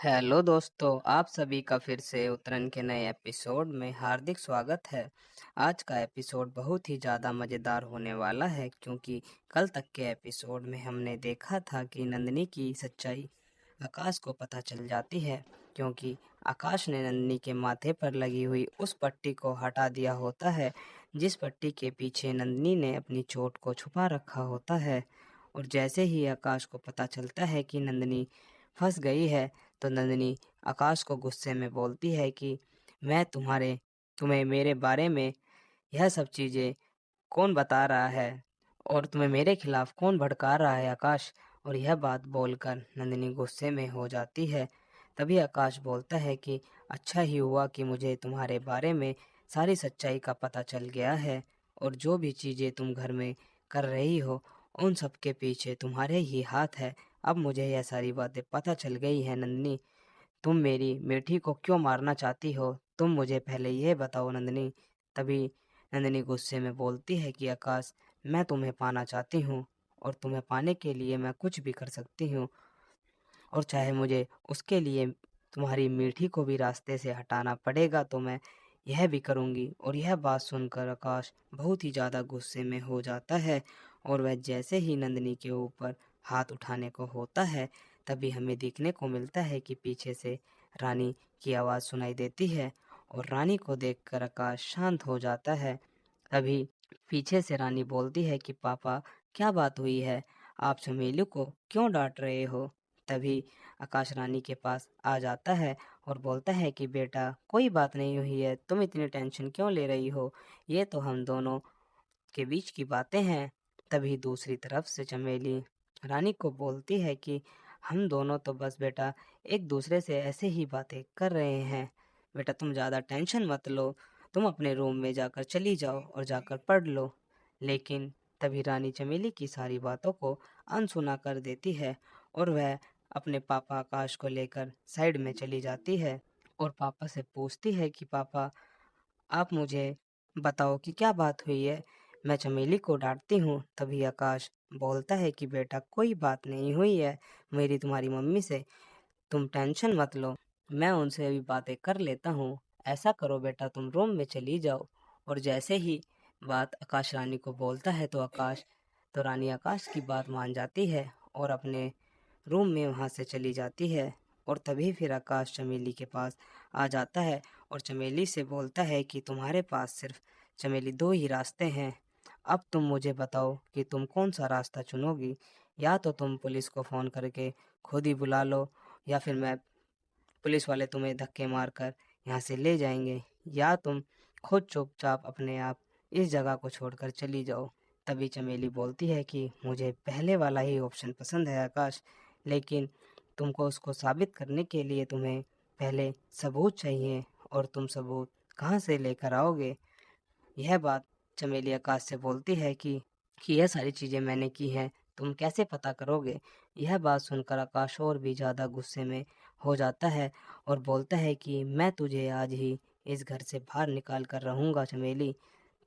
Hello दोस्तों, आप सभी का फिर से उतरन के नए एपिसोड में हार्दिक स्वागत है। आज का एपिसोड बहुत ही ज़्यादा मज़ेदार होने वाला है क्योंकि कल तक के एपिसोड में हमने देखा था कि नंदिनी की सच्चाई आकाश को पता चल जाती है क्योंकि आकाश ने नंदिनी के माथे पर लगी हुई उस पट्टी को हटा दिया होता है जिस पट्टी के पीछे नंदिनी ने अपनी चोट को छुपा रखा होता है। और जैसे ही आकाश को पता चलता है कि नंदिनी फंस गई है तो नंदिनी आकाश को गुस्से में बोलती है कि मैं तुम्हें मेरे बारे में यह सब चीज़ें कौन बता रहा है और तुम्हें मेरे खिलाफ कौन भड़का रहा है आकाश। और यह बात बोलकर नंदिनी गुस्से में हो जाती है। तभी आकाश बोलता है कि अच्छा ही हुआ कि मुझे तुम्हारे बारे में सारी सच्चाई का पता चल गया है और जो भी चीज़ें तुम घर में कर रही हो उन सब के पीछे तुम्हारे ही हाथ है। अब मुझे यह सारी बातें पता चल गई है नंदिनी, तुम मेरी मीठी को क्यों मारना चाहती हो? तुम मुझे पहले ये बताओ नंदिनी। तभी नंदिनी गुस्से में बोलती है कि आकाश, मैं तुम्हें पाना चाहती हूँ और तुम्हें पाने के लिए मैं कुछ भी कर सकती हूँ और चाहे मुझे उसके लिए तुम्हारी मीठी को भी रास्ते से हटाना पड़ेगा तो मैं यह भी करूँगी। और यह बात सुनकर आकाश बहुत ही ज़्यादा गुस्से में हो जाता है और वह जैसे ही नंदिनी के ऊपर हाथ उठाने को होता है तभी हमें देखने को मिलता है कि पीछे से रानी की आवाज़ सुनाई देती है और रानी को देखकर आकाश शांत हो जाता है। तभी पीछे से रानी बोलती है कि पापा, क्या बात हुई है? आप चमेली को क्यों डांट रहे हो? तभी आकाश रानी के पास आ जाता है और बोलता है कि बेटा, कोई बात नहीं हुई है, तुम इतनी टेंशन क्यों ले रही हो? ये तो हम दोनों के बीच की बातें हैं। तभी दूसरी तरफ से चमेली रानी को बोलती है कि हम दोनों तो बस बेटा एक दूसरे से ऐसे ही बातें कर रहे हैं। बेटा तुम ज़्यादा टेंशन मत लो, तुम अपने रूम में जाकर चली जाओ और जाकर पढ़ लो। लेकिन तभी रानी चमेली की सारी बातों को अनसुना कर देती है और वह अपने पापा आकाश को लेकर साइड में चली जाती है और पापा से पूछती है कि पापा, आप मुझे बताओ कि क्या बात हुई है? मैं चमेली को डाँटती हूँ। तभी आकाश बोलता है कि बेटा कोई बात नहीं हुई है मेरी तुम्हारी मम्मी से, तुम टेंशन मत लो, मैं उनसे अभी बातें कर लेता हूँ। ऐसा करो बेटा तुम रूम में चली जाओ। और जैसे ही बात आकाश रानी को बोलता है तो रानी आकाश की बात मान जाती है और अपने रूम में वहाँ से चली जाती है। और तभी फिर आकाश चमेली के पास आ जाता है और चमेली से बोलता है कि तुम्हारे पास सिर्फ चमेली दो ही रास्ते हैं, अब तुम मुझे बताओ कि तुम कौन सा रास्ता चुनोगी। या तो तुम पुलिस को फ़ोन करके खुद ही बुला लो या फिर मैं पुलिस वाले तुम्हें धक्के मारकर यहाँ से ले जाएंगे, या तुम खुद चुपचाप अपने आप इस जगह को छोड़कर चली जाओ। तभी चमेली बोलती है कि मुझे पहले वाला ही ऑप्शन पसंद है आकाश, लेकिन तुमको उसको साबित करने के लिए तुम्हें पहले सबूत चाहिए और तुम सबूत कहाँ से लेकर आओगे? यह बात चमेली आकाश से बोलती है कि यह सारी चीज़ें मैंने की हैं, तुम कैसे पता करोगे? यह बात सुनकर आकाश और भी ज़्यादा गुस्से में हो जाता है और बोलता है कि मैं तुझे आज ही इस घर से बाहर निकाल कर रहूँगा चमेली।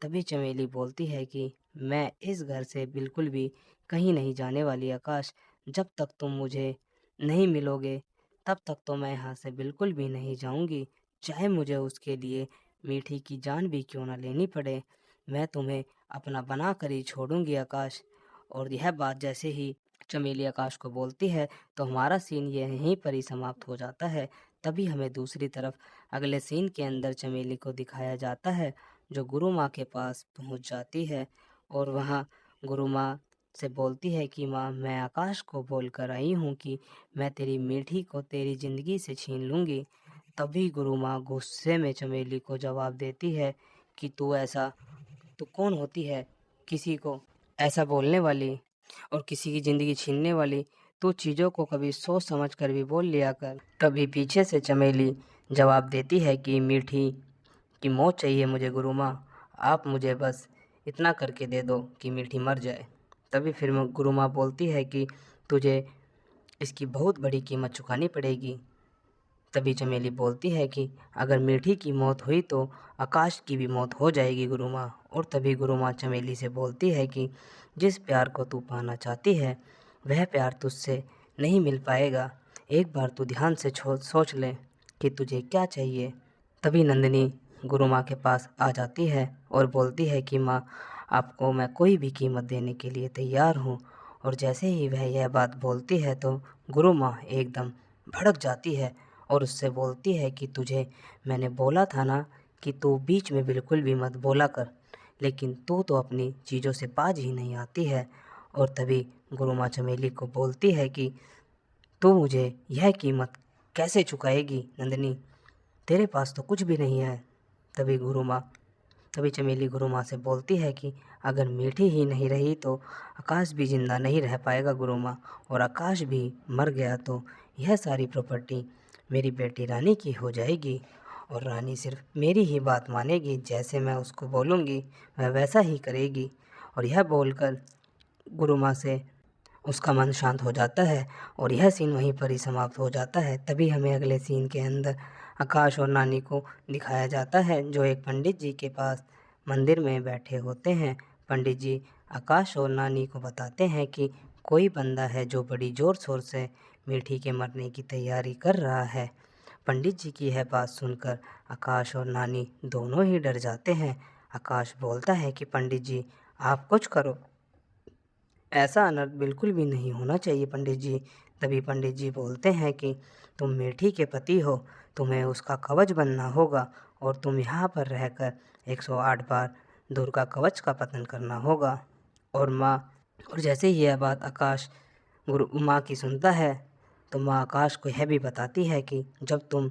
तभी चमेली बोलती है कि मैं इस घर से बिल्कुल भी कहीं नहीं जाने वाली आकाश, जब तक तुम मुझे नहीं मिलोगे तब तक तो मैं यहाँ से बिल्कुल भी नहीं जाऊँगी, चाहे मुझे उसके लिए मीठी की जान भी क्यों ना लेनी पड़े, मैं तुम्हें अपना बना कर ही छोड़ूंगी आकाश। और यह बात जैसे ही चमेली आकाश को बोलती है तो हमारा सीन यहीं पर ही समाप्त हो जाता है। तभी हमें दूसरी तरफ अगले सीन के अंदर चमेली को दिखाया जाता है जो गुरु माँ के पास पहुँच जाती है और वहाँ गुरु माँ से बोलती है कि माँ, मैं आकाश को बोल कर आई हूँ कि मैं तेरी मीठी को तेरी ज़िंदगी से छीन लूँगी। तभी गुरु माँ गुस्से में चमेली को जवाब देती है कि तू कौन होती है किसी को ऐसा बोलने वाली और किसी की ज़िंदगी छीनने वाली? तू चीज़ों को कभी सोच समझ कर भी बोल लिया कर। तभी पीछे से चमेली जवाब देती है कि मीठी की मौत चाहिए मुझे गुरु माँ, आप मुझे बस इतना करके दे दो कि मीठी मर जाए। तभी फिर गुरु माँ बोलती है कि तुझे इसकी बहुत बड़ी कीमत चुकानी पड़ेगी। तभी चमेली बोलती है कि अगर मीठी की मौत हुई तो आकाश की भी मौत हो जाएगी गुरु माँ। और तभी गुरु माँ चमेली से बोलती है कि जिस प्यार को तू पाना चाहती है वह प्यार तुझसे नहीं मिल पाएगा। एक बार तू ध्यान से सोच ले कि तुझे क्या चाहिए। तभी नंदिनी गुरु माँ के पास आ जाती है और बोलती है कि माँ, आपको मैं कोई भी कीमत देने के लिए तैयार हूँ। और जैसे ही वह यह बात बोलती है तो गुरु माँ एकदम भड़क जाती है और उससे बोलती है कि तुझे मैंने बोला था ना कि तू बीच में बिल्कुल भी मत बोला कर, लेकिन तू तो अपनी चीज़ों से बाज ही नहीं आती है। और तभी गुरु माँ चमेली को बोलती है कि तू मुझे यह कीमत कैसे चुकाएगी नंदिनी, तेरे पास तो कुछ भी नहीं है। तभी चमेली गुरु माँ से बोलती है कि अगर मीठी ही नहीं रही तो आकाश भी जिंदा नहीं रह पाएगा गुरु माँ, और आकाश भी मर गया तो यह सारी प्रॉपर्टी मेरी बेटी रानी की हो जाएगी, और रानी सिर्फ मेरी ही बात मानेगी, जैसे मैं उसको बोलूँगी वह वैसा ही करेगी। और यह बोलकर गुरु माँ से उसका मन शांत हो जाता है और यह सीन वहीं पर ही समाप्त हो जाता है। तभी हमें अगले सीन के अंदर आकाश और नानी को दिखाया जाता है, जो एक पंडित जी के पास मंदिर में बैठे होते हैं। पंडित जी आकाश और नानी को बताते हैं कि कोई बंदा है जो बड़ी ज़ोर शोर से मीठी के मरने की तैयारी कर रहा है। पंडित जी की यह बात सुनकर आकाश और नानी दोनों ही डर जाते हैं। आकाश बोलता है कि पंडित जी, आप कुछ करो, ऐसा अनर्थ बिल्कुल भी नहीं होना चाहिए पंडित जी। तभी पंडित जी बोलते हैं कि तुम मीठी के पति हो, तुम्हें उसका कवच बनना होगा, और तुम यहाँ पर रहकर 108 बार दुर्गा कवच का पतन करना होगा। और जैसे ही यह बात आकाश गुरु माँ की सुनता है तो माँ आकाश को यह भी बताती है कि जब तुम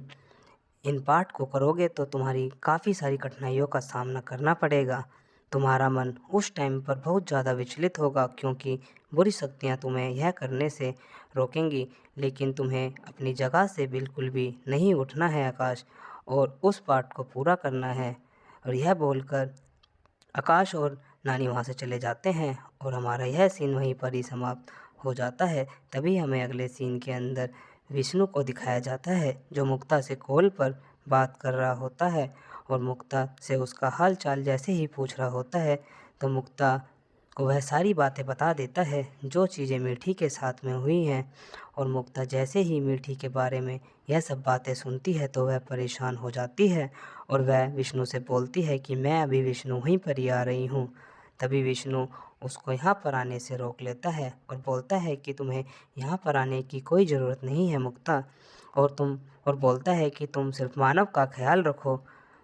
इन पाठ को करोगे तो तुम्हारी काफ़ी सारी कठिनाइयों का सामना करना पड़ेगा। तुम्हारा मन उस टाइम पर बहुत ज़्यादा विचलित होगा, क्योंकि बुरी शक्तियाँ तुम्हें यह करने से रोकेंगी, लेकिन तुम्हें अपनी जगह से बिल्कुल भी नहीं उठना है आकाश, और उस पाठ को पूरा करना है। और यह बोलकर आकाश और नानी वहाँ से चले जाते हैं और हमारा यह सीन वहीं पर ही समाप्त हो जाता है। तभी हमें अगले सीन के अंदर विष्णु को दिखाया जाता है, जो मुक्ता से कॉल पर बात कर रहा होता है, और मुक्ता से उसका हाल चाल जैसे ही पूछ रहा होता है तो मुक्ता को वह सारी बातें बता देता है जो चीज़ें मीठी के साथ में हुई हैं। और मुक्ता जैसे ही मीठी के बारे में यह सब बातें सुनती है तो वह परेशान हो जाती है और वह विष्णु से बोलती है कि मैं अभी विष्णु वहीं पर ही आ रही हूँ। तभी विष्णु उसको यहाँ पर आने से रोक लेता है और बोलता है कि तुम्हें यहाँ पर आने की कोई ज़रूरत नहीं है मुक्ता, और बोलता है कि तुम सिर्फ मानव का ख्याल रखो,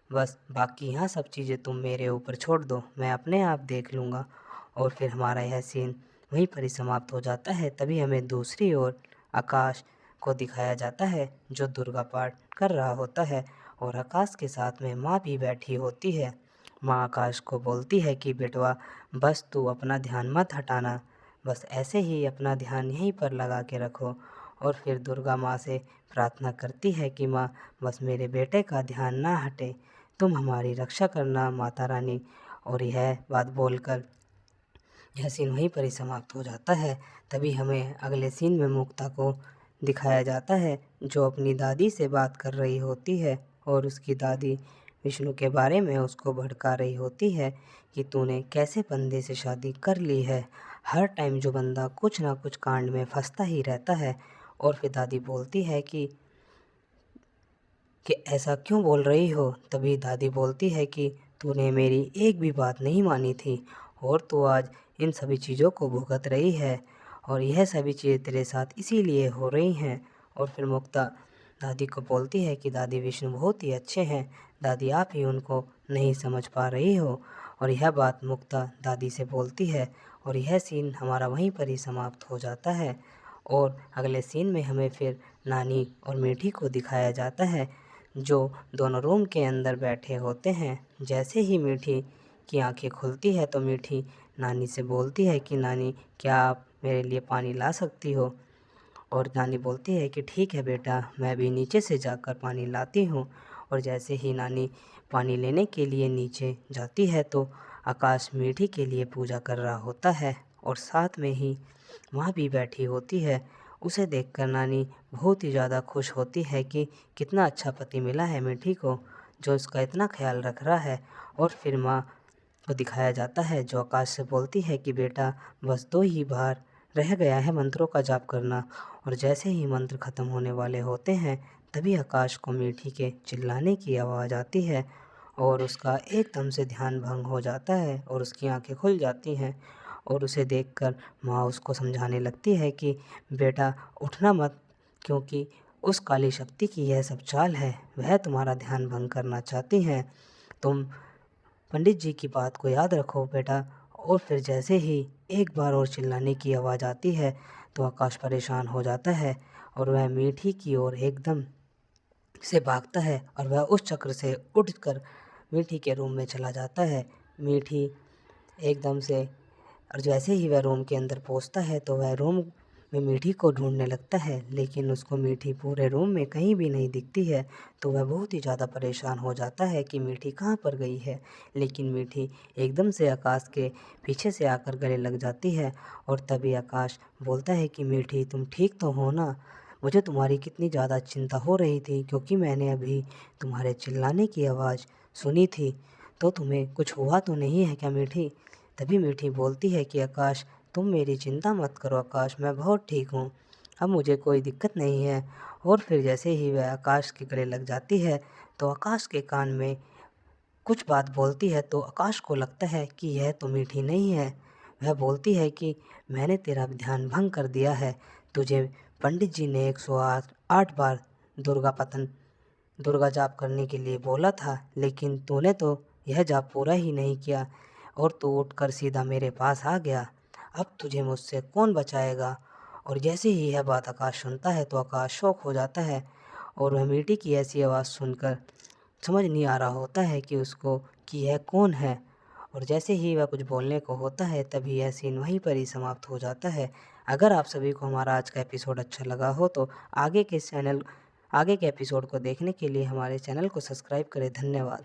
बस बाकी यहाँ सब चीज़ें तुम मेरे ऊपर छोड़ दो, मैं अपने आप देख लूँगा। और फिर हमारा यह सीन वहीं पर ही समाप्त हो जाता है। तभी हमें दूसरी ओर आकाश को दिखाया जाता है, जो दुर्गा पाठ कर रहा होता है, और आकाश के साथ में माँ भी बैठी होती है। माँ आकाश को बोलती है कि बेटवा, बस तू अपना ध्यान मत हटाना, बस ऐसे ही अपना ध्यान यहीं पर लगा के रखो। और फिर दुर्गा माँ से प्रार्थना करती है कि माँ, बस मेरे बेटे का ध्यान ना हटे, तुम हमारी रक्षा करना माता रानी। और यह बात बोलकर यह सीन वहीं पर ही समाप्त हो जाता है। तभी हमें अगले सीन में मुक्ता को दिखाया जाता है, जो अपनी दादी से बात कर रही होती है, और उसकी दादी विष्णु के बारे में उसको भड़का रही होती है कि तूने कैसे बंदे से शादी कर ली है, हर टाइम जो बंदा कुछ ना कुछ कांड में फंसता ही रहता है। और फिर दादी बोलती है कि ऐसा क्यों बोल रही हो। तभी दादी बोलती है कि तूने मेरी एक भी बात नहीं मानी थी, और तू आज इन सभी चीज़ों को भुगत रही है, और यह सभी चीज़ें तेरे साथ इसीलिए हो रही हैं। और फिर मुक्ता दादी को बोलती है कि दादी, विष्णु बहुत ही अच्छे हैं, दादी आप ही उनको नहीं समझ पा रही हो। और यह बात मुक्ता दादी से बोलती है, और यह सीन हमारा वहीं पर ही समाप्त हो जाता है। और अगले सीन में हमें फिर नानी और मीठी को दिखाया जाता है, जो दोनों रूम के अंदर बैठे होते हैं। जैसे ही मीठी की आंखें खुलती है तो मीठी नानी से बोलती है कि नानी, क्या आप मेरे लिए पानी ला सकती हो। और नानी बोलती है कि ठीक है बेटा, मैं भी नीचे से जाकर पानी लाती हूँ। और जैसे ही नानी पानी लेने के लिए नीचे जाती है तो आकाश मीठी के लिए पूजा कर रहा होता है, और साथ में ही माँ भी बैठी होती है। उसे देखकर नानी बहुत ही ज़्यादा खुश होती है कि कितना अच्छा पति मिला है मीठी को, जो उसका इतना ख्याल रख रहा है। और फिर माँ को दिखाया जाता है, जो आकाश से बोलती है कि बेटा, बस 2 ही बार रह गया है मंत्रों का जाप करना। और जैसे ही मंत्र ख़त्म होने वाले होते हैं तभी आकाश को मीठी के चिल्लाने की आवाज़ आती है और उसका एकदम से ध्यान भंग हो जाता है और उसकी आंखें खुल जाती हैं। और उसे देखकर माँ उसको समझाने लगती है कि बेटा उठना मत, क्योंकि उस काली शक्ति की यह सब चाल है, वह तुम्हारा ध्यान भंग करना चाहती हैं। तुम पंडित जी की बात को याद रखो बेटा। और फिर जैसे ही एक बार और चिल्लाने की आवाज़ आती है तो आकाश परेशान हो जाता है और वह मीठी की ओर एकदम से भागता है और वह उस चक्र से उठकर मीठी के रूम में चला जाता है। मीठी एकदम से और जैसे ही वह रूम के अंदर पहुंचता है तो वह रूम में मीठी को ढूंढने लगता है, लेकिन उसको मीठी पूरे रूम में कहीं भी नहीं दिखती है। तो वह बहुत ही ज़्यादा परेशान हो जाता है कि मीठी कहाँ पर गई है। लेकिन मीठी एकदम से आकाश के पीछे से आकर गले लग जाती है और तभी आकाश बोलता है कि मीठी तुम ठीक तो हो ना? मुझे तुम्हारी कितनी ज़्यादा चिंता हो रही थी, क्योंकि मैंने अभी तुम्हारे चिल्लाने की आवाज़ सुनी थी। तो तुम्हें कुछ हुआ तो नहीं है क्या मीठी? तभी मीठी बोलती है कि आकाश तुम मेरी चिंता मत करो आकाश, मैं बहुत ठीक हूँ, अब मुझे कोई दिक्कत नहीं है। और फिर जैसे ही वह आकाश के गले लग जाती है तो आकाश के कान में कुछ बात बोलती है तो आकाश को लगता है कि यह तो मीठी नहीं है। वह बोलती है कि मैंने तेरा ध्यान भंग कर दिया है, तुझे पंडित जी ने 108 बार दुर्गा जाप करने के लिए बोला था, लेकिन तूने तो यह जाप पूरा ही नहीं किया और तू उठकर सीधा मेरे पास आ गया। अब तुझे मुझसे कौन बचाएगा? और जैसे ही यह बात आकाश सुनता है तो आकाश शॉक हो जाता है और वह मीठी की ऐसी आवाज़ सुनकर समझ नहीं आ रहा होता है कि उसको कि यह कौन है। और जैसे ही वह कुछ बोलने को होता है तभी यह सीन वहीं पर ही समाप्त हो जाता है। अगर आप सभी को हमारा आज का एपिसोड अच्छा लगा हो तो आगे के एपिसोड को देखने के लिए हमारे चैनल को सब्सक्राइब करें। धन्यवाद।